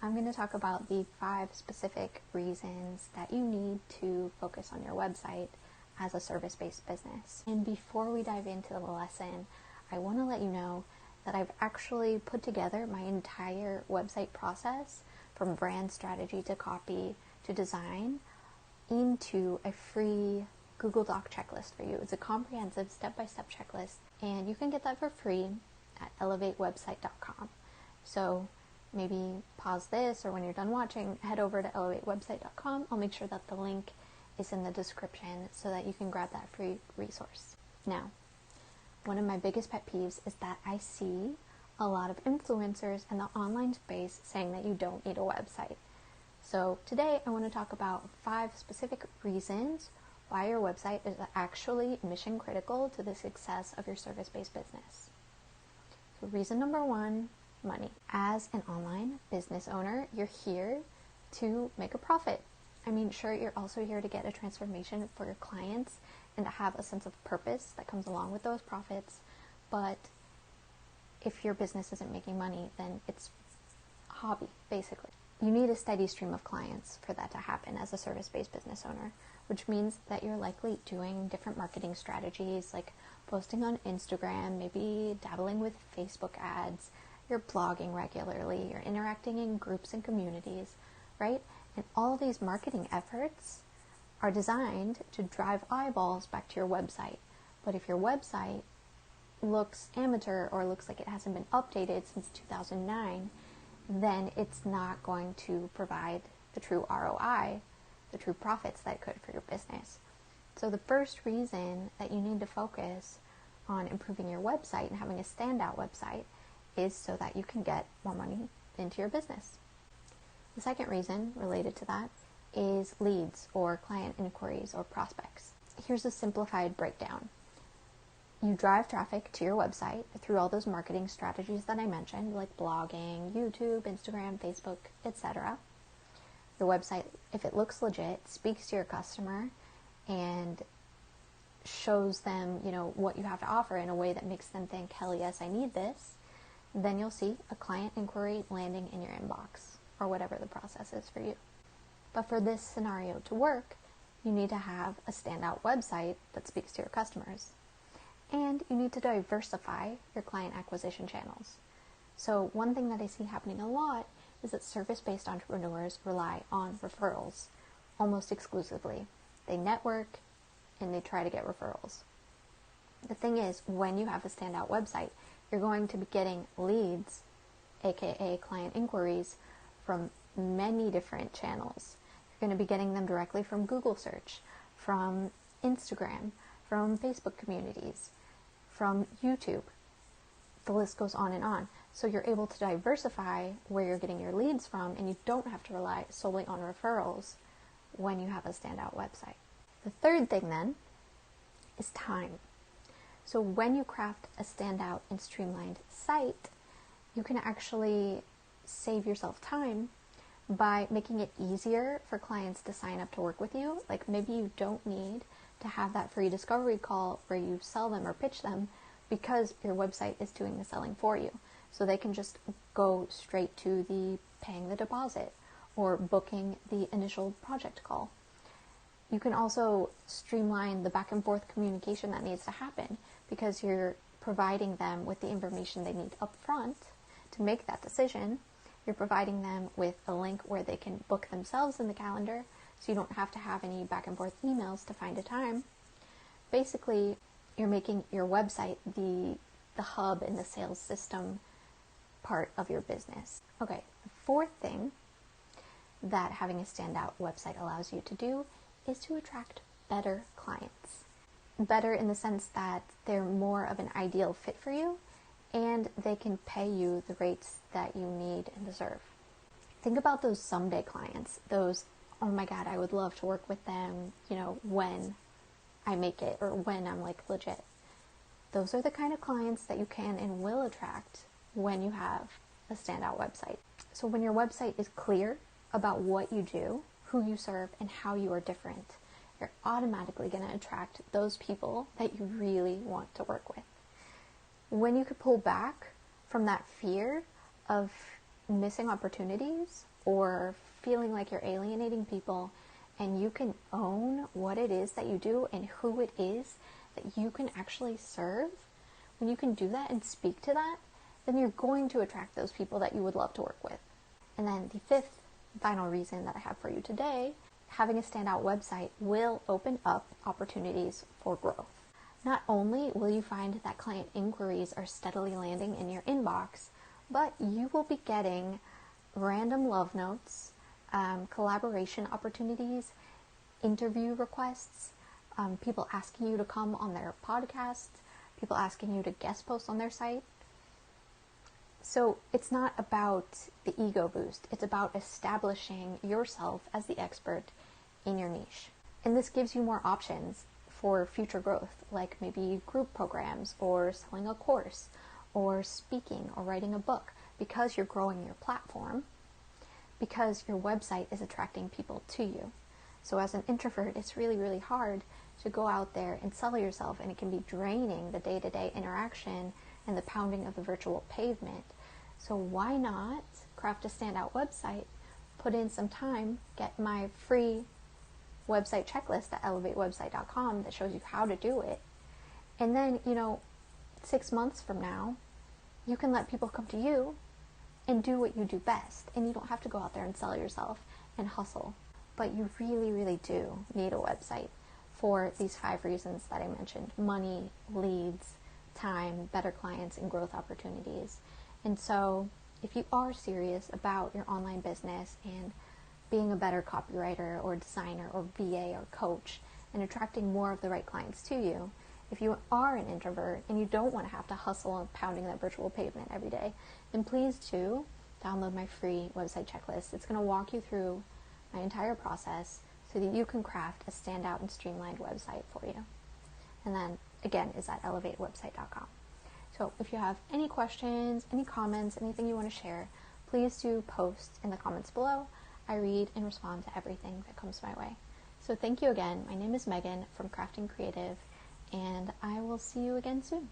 I'm going to talk about the 5 specific reasons that you need to focus on your website as a service-based business. And before we dive into the lesson, I want to let you know that I've actually put together my entire website process from brand strategy to copy to design into a free Google Doc checklist for you. It's a comprehensive step-by-step checklist, and you can get that for free at elevatewebsite.com. So maybe pause this, or when you're done watching, head over to elevatewebsite.com. I'll make sure that the link is in the description so that you can grab that free resource. Now, one of my biggest pet peeves is that I see a lot of influencers in the online space saying that you don't need a website. So today I want to talk about 5 specific reasons why your website is actually mission critical to the success of your service-based business. So reason number 1, money. As an online business owner, you're here to make a profit. I mean, sure, you're also here to get a transformation for your clients and to have a sense of purpose that comes along with those profits. But if your business isn't making money, then it's a hobby, basically. You need a steady stream of clients for that to happen as a service-based business owner, which means that you're likely doing different marketing strategies like posting on Instagram, maybe dabbling with Facebook ads, you're blogging regularly, you're interacting in groups and communities, right? And all of these marketing efforts are designed to drive eyeballs back to your website. But if your website looks amateur or looks like it hasn't been updated since 2009, then it's not going to provide the true ROI, the true profits that it could for your business. So the first reason that you need to focus on improving your website and having a standout website is so that you can get more money into your business. The second reason related to that is leads or client inquiries or prospects. Here's a simplified breakdown. You drive traffic to your website through all those marketing strategies that I mentioned, like blogging, YouTube, Instagram, Facebook, etc. Your website, if it looks legit, speaks to your customer and shows them, what you have to offer in a way that makes them think, hell yes, I need this, then you'll see a client inquiry landing in your inbox, or whatever the process is for you. But for this scenario to work, you need to have a standout website that speaks to your customers. And you need to diversify your client acquisition channels. So one thing that I see happening a lot is that service-based entrepreneurs rely on referrals almost exclusively. They network and they try to get referrals. The thing is, when you have a standout website, you're going to be getting leads, aka client inquiries, from many different channels. You're going to be getting them directly from Google search, from Instagram, from Facebook communities, from YouTube. The list goes on and on. So you're able to diversify where you're getting your leads from, and you don't have to rely solely on referrals when you have a standout website. The third thing then is time. So when you craft a standout and streamlined site, you can actually save yourself time by making it easier for clients to sign up to work with you. Like maybe you don't need to have that free discovery call where you sell them or pitch them, because your website is doing the selling for you. So they can just go straight to the paying the deposit or booking the initial project call. You can also streamline the back and forth communication that needs to happen, because you're providing them with the information they need up front to make that decision. You're providing them with a link where they can book themselves in the calendar, so you don't have to have any back and forth emails to find a time. Basically, you're making your website the hub and the sales system part of your business. Okay, the fourth thing that having a standout website allows you to do is to attract better clients. Better in the sense that they're more of an ideal fit for you, and they can pay you the rates that you need and deserve. Think about those someday clients, those, oh my God, I would love to work with them, when I make it or when I'm legit. Those are the kind of clients that you can and will attract when you have a standout website. So when your website is clear about what you do, who you serve, and how you are different, you're automatically going to attract those people that you really want to work with. When you could pull back from that fear of missing opportunities or feeling like you're alienating people, and you can own what it is that you do and who it is that you can actually serve, when you can do that and speak to that, then you're going to attract those people that you would love to work with. And then the fifth final reason that I have for you today, having a standout website will open up opportunities for growth. Not only will you find that client inquiries are steadily landing in your inbox, but you will be getting random love notes, collaboration opportunities, interview requests, people asking you to come on their podcasts, people asking you to guest post on their site. So it's not about the ego boost. It's about establishing yourself as the expert in your niche. And this gives you more options for future growth, like maybe group programs or selling a course or speaking or writing a book, because you're growing your platform, because your website is attracting people to you. So as an introvert, it's really, really hard to go out there and sell yourself, and it can be draining, the day-to-day interaction and the pounding of the virtual pavement. So why not craft a standout website, put in some time, get my free website checklist at elevatewebsite.com that shows you how to do it. And then, 6 months from now, you can let people come to you and do what you do best. And you don't have to go out there and sell yourself and hustle. But you really, really do need a website for these 5 reasons that I mentioned: money, leads, time, better clients, and growth opportunities. And so if you are serious about your online business and being a better copywriter or designer or VA or coach and attracting more of the right clients to you, if you are an introvert and you don't want to have to hustle and pounding that virtual pavement every day, then please do download my free website checklist. It's going to walk you through my entire process so that you can craft a standout and streamlined website for you. And then, again, is at elevatewebsite.com. So if you have any questions, any comments, anything you want to share, please do post in the comments below. I read and respond to everything that comes my way. So thank you again. My name is Megan from Crafting Creative, and I will see you again soon.